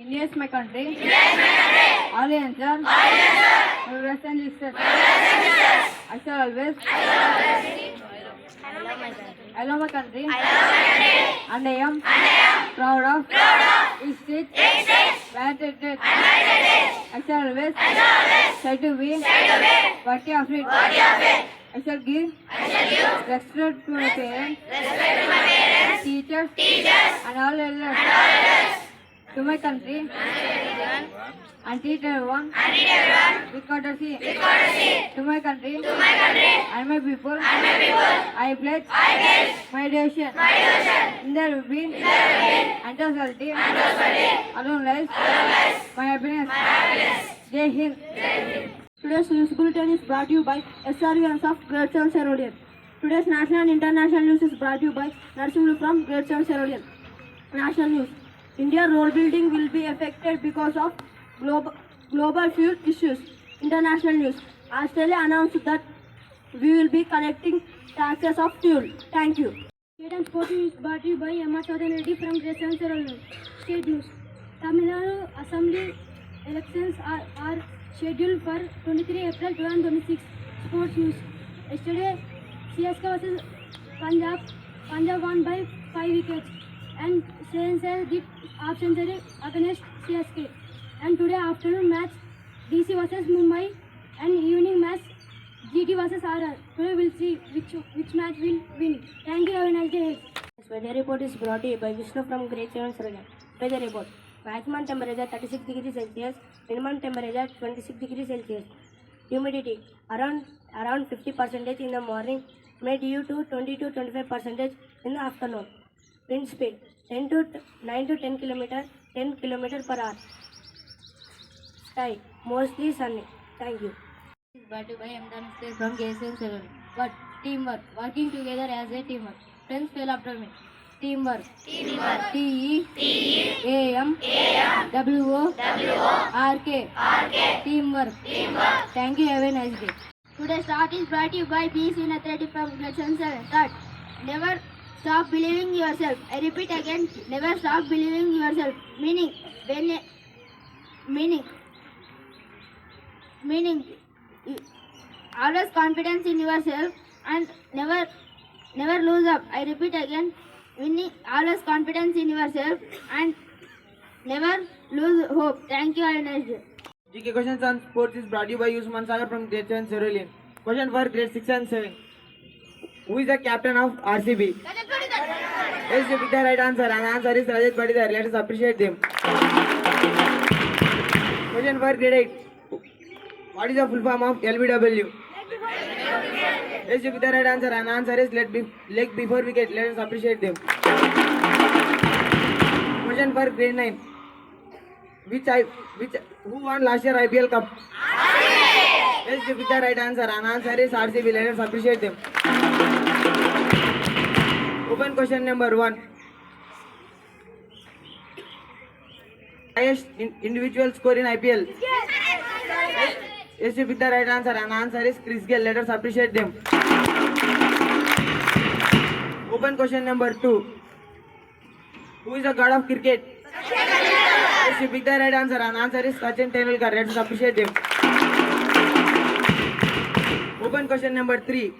India is my country. All answer. Brothers and sisters. I shall always. I love my country. And I am proud of its state. Where it is. I shall always try to be worthy of it. I shall give respect to my parents, teachers, and all elders. To my country and treat everyone with courtesy. To my country and my people, I pledge my devotion. In their well-being and prosperity alone lies my happiness. Jai Hind. Today's news bulletin is brought to you by SRVs of Grade-VII Cerulean. Today's national and international news is brought to you by Narsimlu from Grade-VII Cerulean. National news. India road building will be affected because of global fuel issues. International news. Australia announced that we will be collecting taxes of fuel. Thank you. State and sport news brought to you by Emma Chaudhary Reddy from Grade-VII Cerulean. State news. Tamil Nadu Assembly elections are scheduled for 23 April 2026. Sports news. Yesterday, CSK vs Punjab won by 5 wickets and Sensei did half century against CSK. And today afternoon match DC vs Mumbai and evening match GT vs RR. Today we'll see which match will win. Thank you. Have a nice day. Weather report is brought to you by Vishnu from Grade-VII Cerulean. Weather report. Maximum temperature 36 degrees Celsius, minimum temperature 26 degrees Celsius. Humidity around 50% in the morning, may due to 20 to 25% in the afternoon. Wind speed 9 to 10 km per hour. Sky mostly sunny. Thank you. Brought to you by M. from Grade-VII Cerulean. But teamwork, working together as a teamwork. Friends, spell after me. Teamwork. T-E-A-M-W-O-R-K. Teamwork. Thank you. Have a nice day. Today's thought is brought to you by B. Sinathreddy from Grade-VII Cerulean. Thought. Never stop believing yourself. I repeat again. Never stop believing yourself. Meaning. Always confidence in yourself and never lose up. I repeat again. Always confidence in yourself and never lose hope. Thank you. Have a nice day. GK questions on sports is brought to you by Usman Sagar from Grade-VII Cerulean. Question for grade 6 and 7. Who is the captain of RCB? Yes, you pick the right answer. And answer is Rajat Badidar. Let us appreciate them. Question for grade 8. What is the full form of LBW? Yes, you pick the right answer. And answer is leg before wicket. Let us appreciate them. Question for grade 9. Who won last year IPL Cup? Yes, you pick the right answer. And answer is RCB. Let us appreciate them. Open question number 1. Highest individual score in IPL? Yes, you pick the right answer. And answer is Chris Gayle. Let us appreciate them. Open question number 2. Who is the god of cricket? Yes, you pick the right answer. And answer is Sachin Tendulkar. Let us appreciate them. Open question number 3.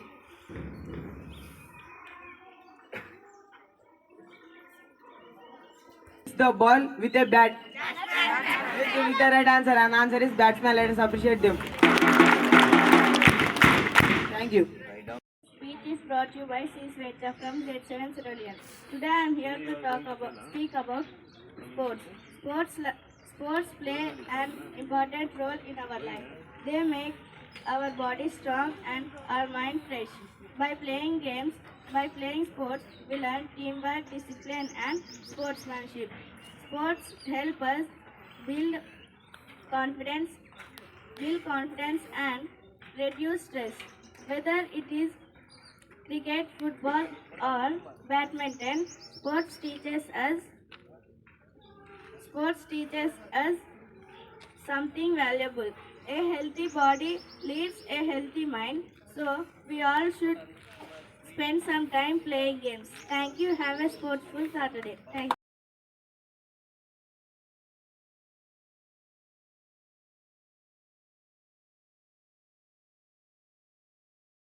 The ball with a bat. Yes, you pick the right answer. And answer is batsman. Let us appreciate them. Thank you. Speech is brought to you by C. Sweta from Grade-VII Cerulean. Today I am here to speak about sports. Sports play an important role in our life. They make our body strong and our mind fresh. By playing sports, we learn teamwork, discipline, and sportsmanship. Sports help us build confidence and reduce stress. Whether it is cricket, football, or badminton, sports teaches us something valuable. A healthy body leads a healthy mind, so we all should spend some time playing games. Thank you. Have a sportsful Saturday. Thank you.